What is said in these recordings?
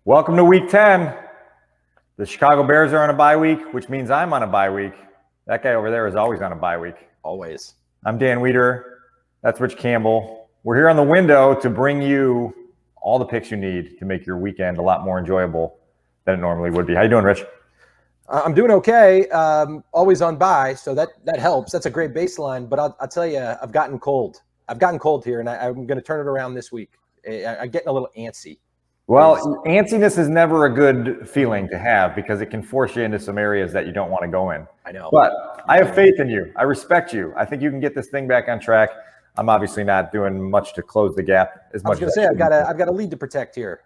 Welcome to week 10. The Chicago Bears are on a bye week, which means I'm on a bye week. That guy over there is always on a bye week. Always. I'm Dan Wiederer. That's Rich Campbell. We're here on the window to bring you all the picks you need to make your weekend a lot more enjoyable than it normally would be. How you doing, Rich? I'm doing okay. Always on bye, so that helps. That's a great baseline. But I'll tell you, I've gotten cold. I've gotten cold here, and I'm going to turn it around this week. I'm getting a little antsy. Well, antsiness is never a good feeling to have because it can force you into some areas that you don't want to go in. I know. But I have faith in you. I respect you. I think you can get this thing back on track. I'm obviously not doing much to close the gap as much. I was going to say, I've got a lead to protect here.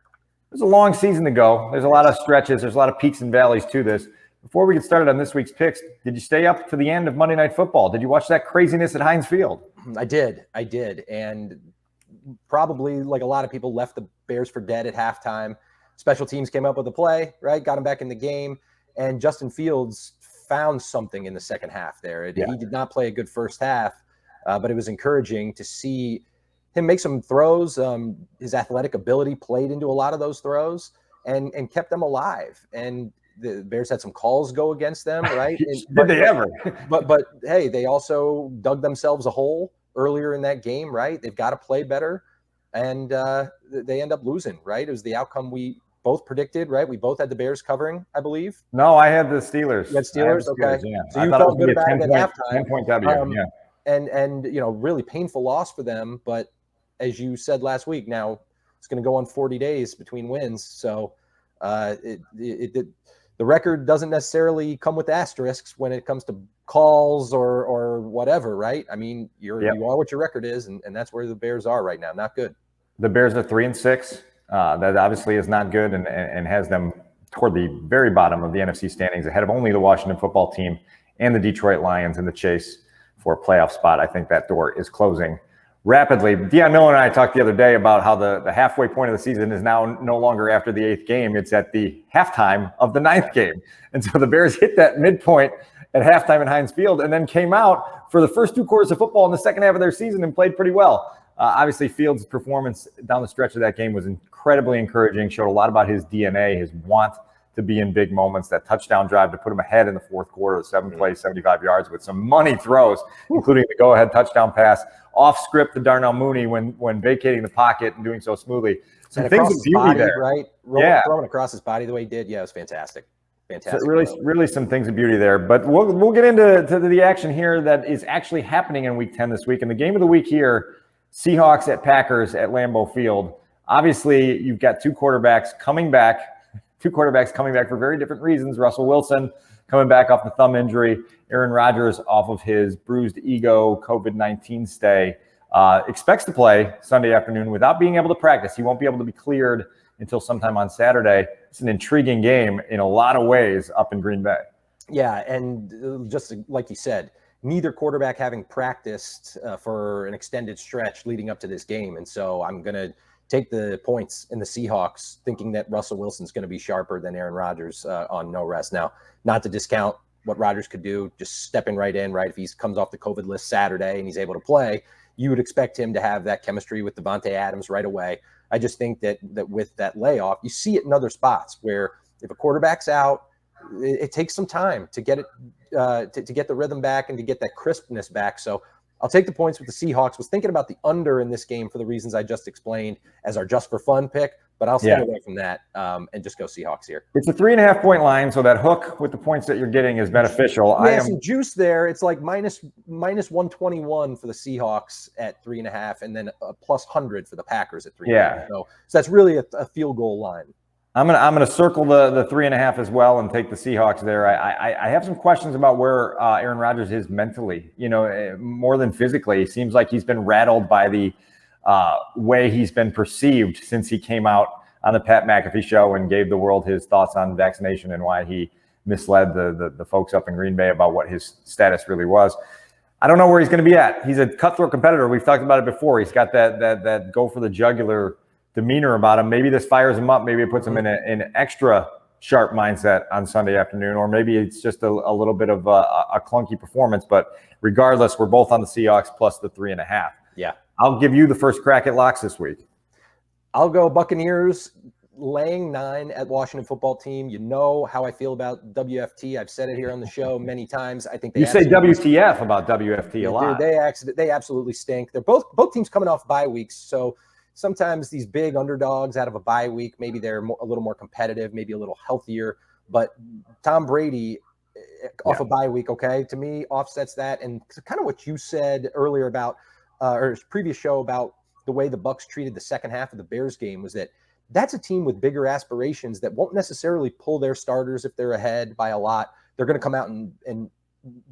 There's a long season to go. There's a lot of stretches. There's a lot of peaks and valleys to this. Before we get started on this week's picks, did you stay up to the end of Monday Night Football? Did you watch that craziness at Heinz Field? I did. And probably like a lot of people left the Bears for dead at halftime. Special teams came up with a play, right? Got him back in the game. And Justin Fields found something in the second half there. He did not play a good first half, but it was encouraging to see him make some throws. His athletic ability played into a lot of those throws and kept them alive. And the Bears had some calls go against them, right? Did they ever? But hey, they also dug themselves a hole earlier in that game, right? They've got to play better, and they end up losing, right? It was the outcome we both predicted, right? We both had the Bears covering, I believe. No, I had the Steelers. You had Steelers? Okay. Yeah. So you felt good about it at halftime. 10-point W, yeah. And really painful loss for them, but as you said last week, now it's going to go on 40 days between wins, so the record doesn't necessarily come with asterisks when it comes to calls or whatever, right? I mean, you are what your record is, and that's where the Bears are right now. Not good. The Bears are 3-6. That obviously is not good and has them toward the very bottom of the NFC standings, ahead of only the Washington football team and the Detroit Lions in the chase for a playoff spot. I think that door is closing rapidly. Deion Miller and I talked the other day about how the halfway point of the season is now no longer after the 8th game. It's at the halftime of the 9th game. And so the Bears hit that midpoint at halftime at Heinz Field and then came out for the first 2 quarters of football in the second half of their season and played pretty well. Obviously, Fields' performance down the stretch of that game was incredibly encouraging, showed a lot about his DNA, his want to be in big moments. That touchdown drive to put him ahead in the fourth quarter, the 7 plays, 75 yards with some money throws, including the go-ahead touchdown pass off script to Darnell Mooney when vacating the pocket and doing so smoothly. Some things of beauty there, right? Throwing across his body the way he did, it was fantastic. Fantastic. So really some things of beauty there. But we'll get into the action here that is actually happening in Week 10 this week. And the game of the week here, Seahawks at Packers at Lambeau Field. Obviously, you've got two quarterbacks coming back for very different reasons. Russell Wilson coming back off the thumb injury. Aaron Rodgers off of his bruised ego COVID-19 stay. Expects to play Sunday afternoon without being able to practice. He won't be able to be cleared until sometime on Saturday. It's an intriguing game in a lot of ways up in Green Bay. Yeah, and just like you said, neither quarterback having practiced for an extended stretch leading up to this game. And so I'm going to take the points in the Seahawks, thinking that Russell Wilson's going to be sharper than Aaron Rodgers on no rest. Now, not to discount what Rodgers could do, just stepping right in, right? If he comes off the COVID list Saturday and he's able to play, you would expect him to have that chemistry with Devontae Adams right away. I just think that with that layoff, you see it in other spots where if a quarterback's out, it takes some time to get it to get the rhythm back and to get that crispness back. So I'll take the points with the Seahawks. Was thinking about the under in this game for the reasons I just explained as our just for fun pick, but I'll stay away from that and just go Seahawks here. It's a 3.5 point line, so that hook with the points that you're getting is beneficial. Some juice there. It's like minus 121 for the Seahawks at 3.5, and then a plus 100 for the Packers at 3.5. Yeah. So that's really a field goal line. I'm gonna circle the 3.5 as well and take the Seahawks there. I have some questions about where Aaron Rodgers is mentally, more than physically. He seems like he's been rattled by the way he's been perceived since he came out on the Pat McAfee show and gave the world his thoughts on vaccination and why he misled the folks up in Green Bay about what his status really was. I don't know where he's going to be at. He's a cutthroat competitor. We've talked about it before. He's got that go for the jugular demeanor about him. Maybe this fires him up. Maybe it puts him in an extra sharp mindset on Sunday afternoon, or maybe it's just a little bit of a clunky performance. But regardless, we're both on the Seahawks plus the 3.5. Yeah. I'll give you the first crack at locks this week. I'll go Buccaneers laying 9 at Washington Football Team. You know how I feel about WFT. I've said it here on the show many times. I think you say WTF about WFT a lot. Dude, they absolutely stink. They're both teams coming off bye weeks, so sometimes these big underdogs out of a bye week, maybe they're a little more competitive, maybe a little healthier. But Tom Brady off a bye week, okay, to me offsets that. And kind of what you said earlier about, or previous show about the way the Bucs treated the second half of the Bears game was that that's a team with bigger aspirations that won't necessarily pull their starters if they're ahead by a lot. They're going to come out and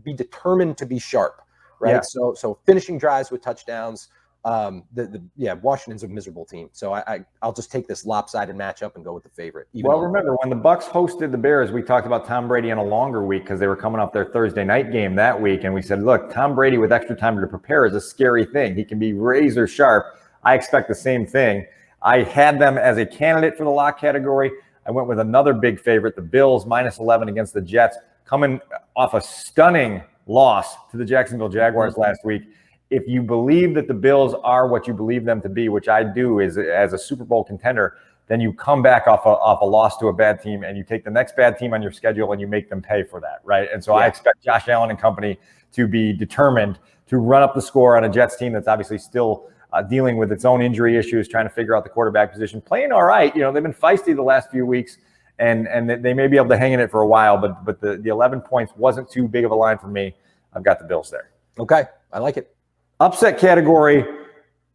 be determined to be sharp, right? Yeah. So finishing drives with touchdowns. Washington's a miserable team. So I'll just take this lopsided matchup and go with the favorite. Well, remember when the Bucs hosted the Bears, we talked about Tom Brady in a longer week because they were coming off their Thursday night game that week. And we said, look, Tom Brady with extra time to prepare is a scary thing. He can be razor sharp. I expect the same thing. I had them as a candidate for the lock category. I went with another big favorite, the Bills, -11 against the Jets, coming off a stunning loss to the Jacksonville Jaguars last week. If you believe that the Bills are what you believe them to be, which I do is as a Super Bowl contender, then you come back off a loss to a bad team and you take the next bad team on your schedule and you make them pay for that, right? And so I expect Josh Allen and company to be determined to run up the score on a Jets team that's obviously still dealing with its own injury issues, trying to figure out the quarterback position, playing all right. You know, they've been feisty the last few weeks, and they may be able to hang in it for a while, but the 11 points wasn't too big of a line for me. I've got the Bills there. Okay, I like it. Upset category,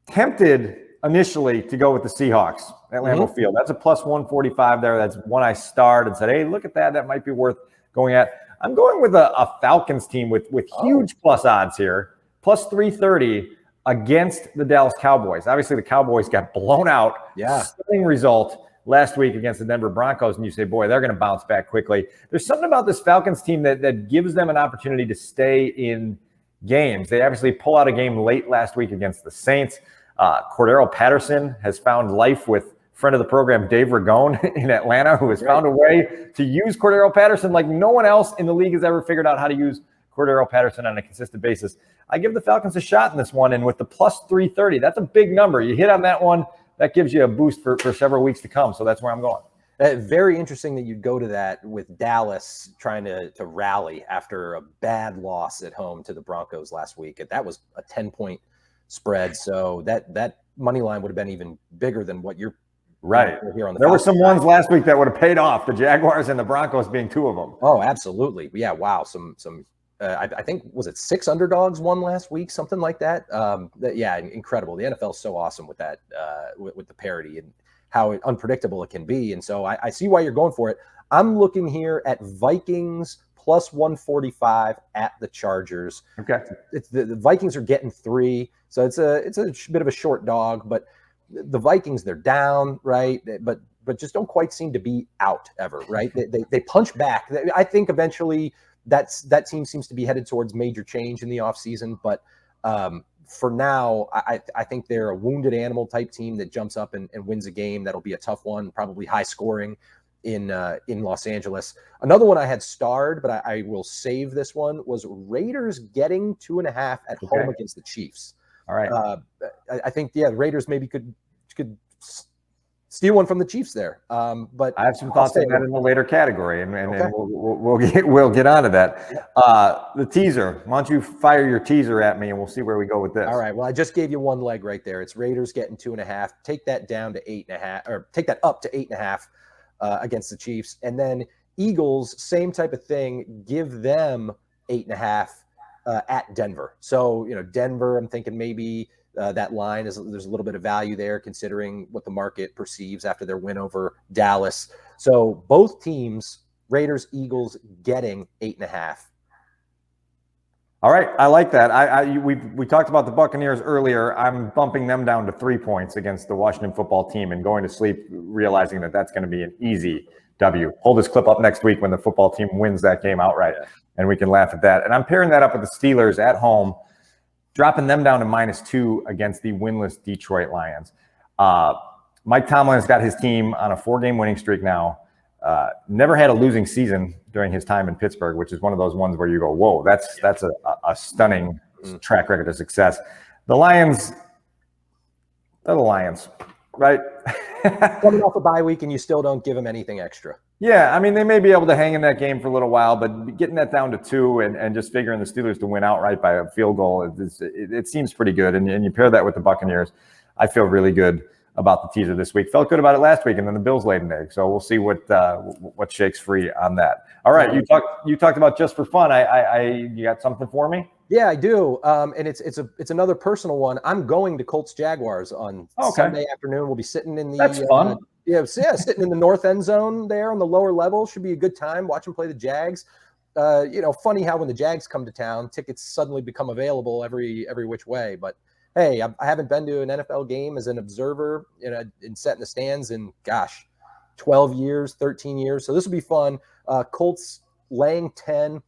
tempted initially to go with the Seahawks at Lambeau Field. That's a +145 there. That's one I starred and said, hey, look at that. That might be worth going at. I'm going with a Falcons team with huge plus odds here, +330 against the Dallas Cowboys. Obviously, the Cowboys got blown out. Stunning result last week against the Denver Broncos, and you say, boy, they're going to bounce back quickly. There's something about this Falcons team that gives them an opportunity to stay in games. They obviously pull out a game late last week against the Saints. Cordero Patterson has found life with friend of the program Dave Ragone in Atlanta, who has found a way to use Cordero Patterson like no one else in the league has ever figured out how to use Cordero Patterson on a consistent basis. I give the Falcons a shot in this one, and with the +330, that's a big number. You hit on that one, that gives you a boost for several weeks to come, so that's where I'm going. Very interesting that you'd go to that with Dallas trying to rally after a bad loss at home to the Broncos last week. That was a 10-point spread, so that money line would have been even bigger than what you're right here on the. There were some ones last week that would have paid off. The Jaguars and the Broncos being two of them. Oh, absolutely. Yeah. Wow. Some. I think was it 6 underdogs won last week, something like that. Incredible. The NFL is so awesome with that, with the parity and how unpredictable it can be. And so I see why you're going for it. I'm looking here at Vikings +145 at the Chargers. Okay. It's the Vikings are getting 3, so it's a bit of a short dog, but the Vikings, they're down, right? But just don't quite seem to be out ever, right? They punch back. I think eventually that team seems to be headed towards major change in the offseason, but for now, I think they're a wounded animal type team that jumps up and wins a game. That'll be a tough one, probably high scoring in Los Angeles. Another one I had starred, but I will save this one, was Raiders getting 2.5 at home against the Chiefs. All right. I think, Raiders maybe could steal one from the Chiefs there. But I have some thoughts on that in the later category, and we'll get onto that. The teaser. Why don't you fire your teaser at me, and we'll see where we go with this. All right. Well, I just gave you one leg right there. It's Raiders getting 2.5. Take that down to 8.5, or take that up to 8.5 against the Chiefs, and then Eagles, same type of thing. Give them 8.5 at Denver. So Denver, I'm thinking maybe. That line there's a little bit of value there considering what the market perceives after their win over Dallas. So both teams, Raiders, Eagles, getting 8.5. All right, I like that. We talked about the Buccaneers earlier. I'm bumping them down to 3 points against the Washington football team and going to sleep realizing that that's going to be an easy W. Hold this clip up next week when the football team wins that game outright, and we can laugh at that. And I'm pairing that up with the Steelers at home, dropping them down to -2 against the winless Detroit Lions. Mike Tomlin's got his team on a 4-game winning streak now. Never had a losing season during his time in Pittsburgh, which is one of those ones where you go, whoa, that's a stunning track record of success. The Lions, they're the Lions, right? Coming off a bye week and you still don't give them anything extra. Yeah, I mean, they may be able to hang in that game for a little while, but getting that down to 2 and just figuring the Steelers to win outright by a field goal, it seems pretty good. And you pair that with the Buccaneers, I feel really good about the teaser this week. Felt good about it last week, and then the Bills laid an egg. So we'll see what shakes free on that. All right, you talked about just for fun. You got something for me? Yeah, I do. And it's another personal one. I'm going to Colts Jaguars on Sunday afternoon. We'll be sitting in the That's fun. Sitting in the north end zone there on the lower level. Should be a good time. Watch them play the Jags. Funny how when the Jags come to town, tickets suddenly become available every which way. But hey, I haven't been to an NFL game as an observer, and sat in the stands in 12 years, 13 years. So this will be fun. Colts laying 10.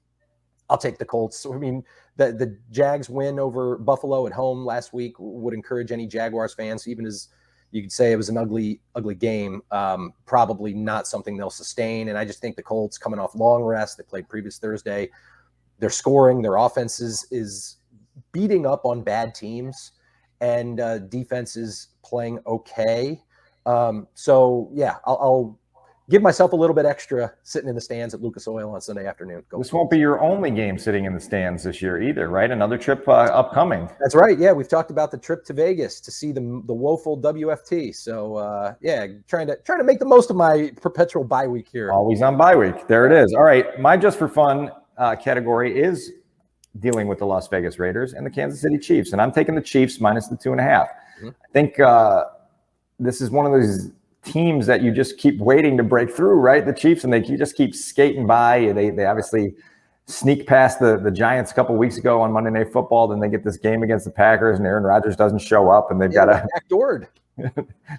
I'll take the Colts. I mean, the Jags win over Buffalo at home last week would encourage any Jaguars fans, even as you could say it was an ugly game, probably not something they'll sustain. And I just think the Colts coming off long rest, they played previous Thursday, they're scoring, their offense is beating up on bad teams, and defense is playing okay. I'll give myself a little bit extra sitting in the stands at Lucas Oil on Sunday afternoon. This won't be your only game sitting in the stands this year either, right? Another trip upcoming. That's right. Yeah, we've talked about the trip to Vegas to see the woeful WFT. So trying to make the most of my perpetual bye week here. Always on bye week. There it is. All right, my just for fun category is dealing with the Las Vegas Raiders and the Kansas City Chiefs, and I'm taking the Chiefs minus the 2.5. Mm-hmm. I think this is one of those teams that you just keep waiting to break through, right? The Chiefs, and they just keep skating by. They obviously sneak past the Giants a couple weeks ago on Monday Night Football. Then they get this game against the Packers, and Aaron Rodgers doesn't show up, and they've got a backdoored.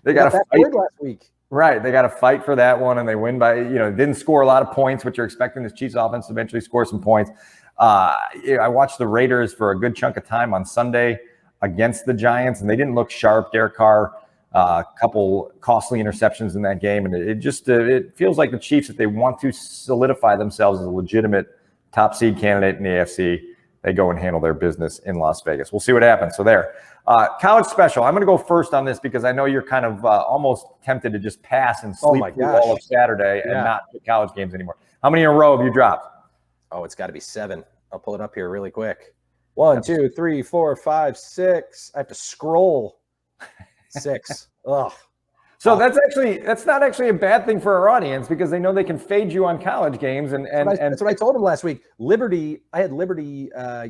They got to fight last week. Right, they got to fight for that one, and they win by didn't score a lot of points, but you're expecting this Chiefs offense to eventually score some points. I watched the Raiders for a good chunk of time on Sunday against the Giants, and they didn't look sharp. Derek Carr. A couple costly interceptions in that game, and it feels like the Chiefs, if they want to solidify themselves as a legitimate top seed candidate in the AFC, they go and handle their business in Las Vegas. We'll see what happens. So there, college special. I'm going to go first on this because I know you're kind of almost tempted to just pass and sleep through all of Saturday and not pick college games anymore. How many in a row have you dropped? Oh, it's got to be 7. I'll pull it up here really quick. 1, 2, 3, 4, 5, 6. I have to scroll. 6. Ugh. So that's not actually a bad thing for our audience because they know they can fade you on college games. And that's what I told them last week. I had Liberty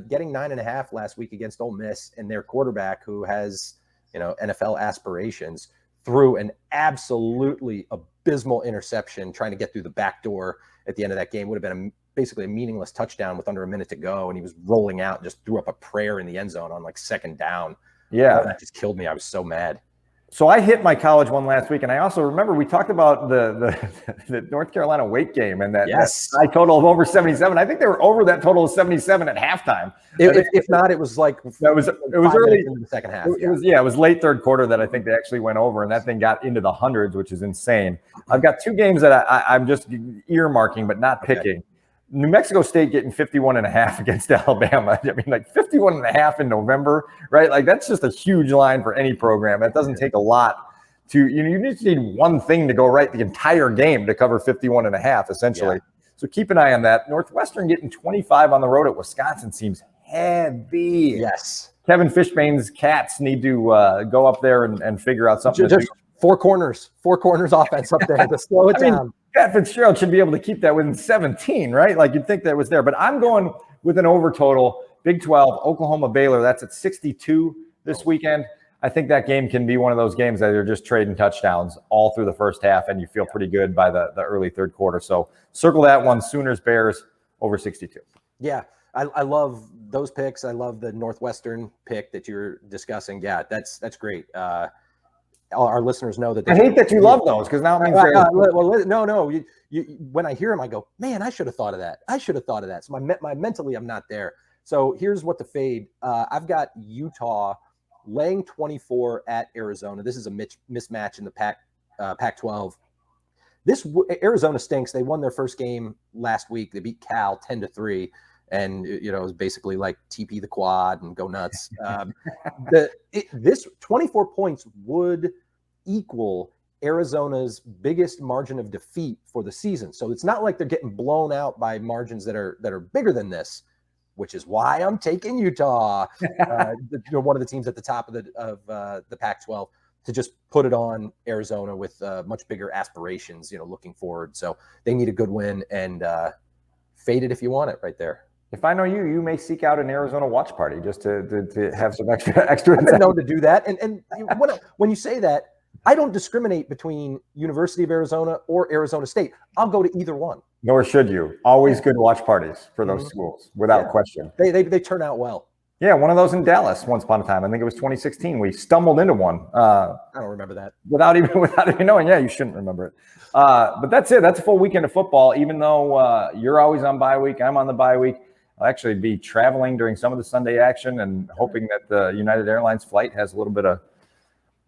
getting 9.5 last week against Ole Miss, and their quarterback, who has NFL aspirations, threw an absolutely abysmal interception trying to get through the back door at the end of that game. Would have been basically a meaningless touchdown with under a minute to go, and he was rolling out and just threw up a prayer in the end zone on second down. Yeah, that just killed me. I was so mad. So I hit my college one last week, and I also remember we talked about the North Carolina Wake game and that high total of over 77. I think they were over that total of 77 at halftime. If not, it was like it was early in the second half. It was late third quarter that I think they actually went over, and that thing got into the hundreds, which is insane. I've got 2 games that I'm just earmarking but not picking. New Mexico State getting 51.5 against Alabama. I mean, 51.5 in November, right? That's just a huge line for any program. That doesn't take a lot to, you just need one thing to go right the entire game to cover 51.5, essentially. Yeah. So keep an eye on that. Northwestern getting 25 on the road at Wisconsin seems heavy. Yes. Kevin Fishbane's Cats need to go up there and figure out something. Just 4 corners offense up there to slow it down. Pat Fitzgerald should be able to keep that within 17, right? You'd think that was there. But I'm going with an over total. Big 12, Oklahoma Baylor. That's at 62 this weekend. I think that game can be one of those games that you're just trading touchdowns all through the first half, and you feel pretty good by the early third quarter. So circle that one, Sooners, Bears, over 62. Yeah, I love those picks. I love the Northwestern pick that you're discussing. Yeah, that's great. Our listeners know that. I hate that you love those because now it means no. You, when I hear them, I go, man, I should have thought of that. So my mentally, I'm not there. So here's what to fade. I've got Utah laying 24 at Arizona. This is a mismatch in the Pac-12. Arizona stinks. They won their first game last week. They beat Cal 10-3. And, it was basically like TP the quad and go nuts. This 24 points would equal Arizona's biggest margin of defeat for the season. So it's not like they're getting blown out by margins that are bigger than this, which is why I'm taking Utah. One of the teams at the top of the Pac-12 to just put it on Arizona with much bigger aspirations, looking forward. So they need a good win, and fade it if you want it right there. If I know you, you may seek out an Arizona watch party just to have some extra. I've been known to do that, and when you say that, I don't discriminate between University of Arizona or Arizona State. I'll go to either one. Nor should you. Always good watch parties for those schools, without question. They turn out well. Yeah, one of those in Dallas once upon a time. I think it was 2016. We stumbled into one. I don't remember that. Without even knowing. Yeah, you shouldn't remember it. But that's it. That's a full weekend of football. Even though you're always on bye week, I'm on the bye week. I'll actually be traveling during some of the Sunday action and hoping that the United Airlines flight has a little bit of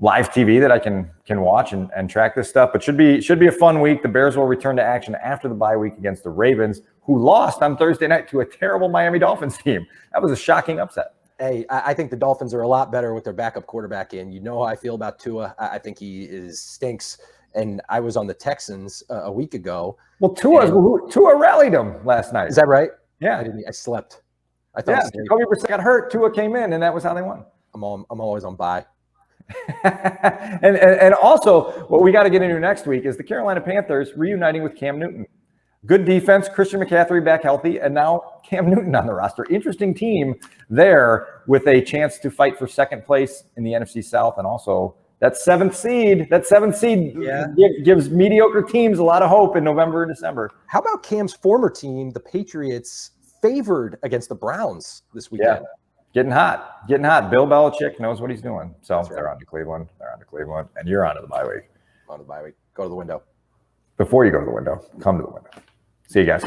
live TV that I can watch and track this stuff. But should be a fun week. The Bears will return to action after the bye week against the Ravens, who lost on Thursday night to a terrible Miami Dolphins team. That was a shocking upset. Hey, I think the Dolphins are a lot better with their backup quarterback in. You know how I feel about Tua. I think he stinks. And I was on the Texans a week ago. Well, Tua rallied him last night. Is that right? Yeah. I slept. I thought Jacoby Brissett got hurt. Tua came in, and that was how they won. I'm always on bye. and also, what we got to get into next week is the Carolina Panthers reuniting with Cam Newton. Good defense, Christian McCaffrey back healthy, and now Cam Newton on the roster. Interesting team there with a chance to fight for second place in the NFC South, and also that seventh seed gives mediocre teams a lot of hope in November and December. How about Cam's former team, the Patriots, favored against the Browns this weekend? Yeah. Getting hot. Bill Belichick knows what he's doing. So they're on to Cleveland. And you're on to the bye week. On to the bye week. Go to the window. Before you go to the window, come to the window. See you guys.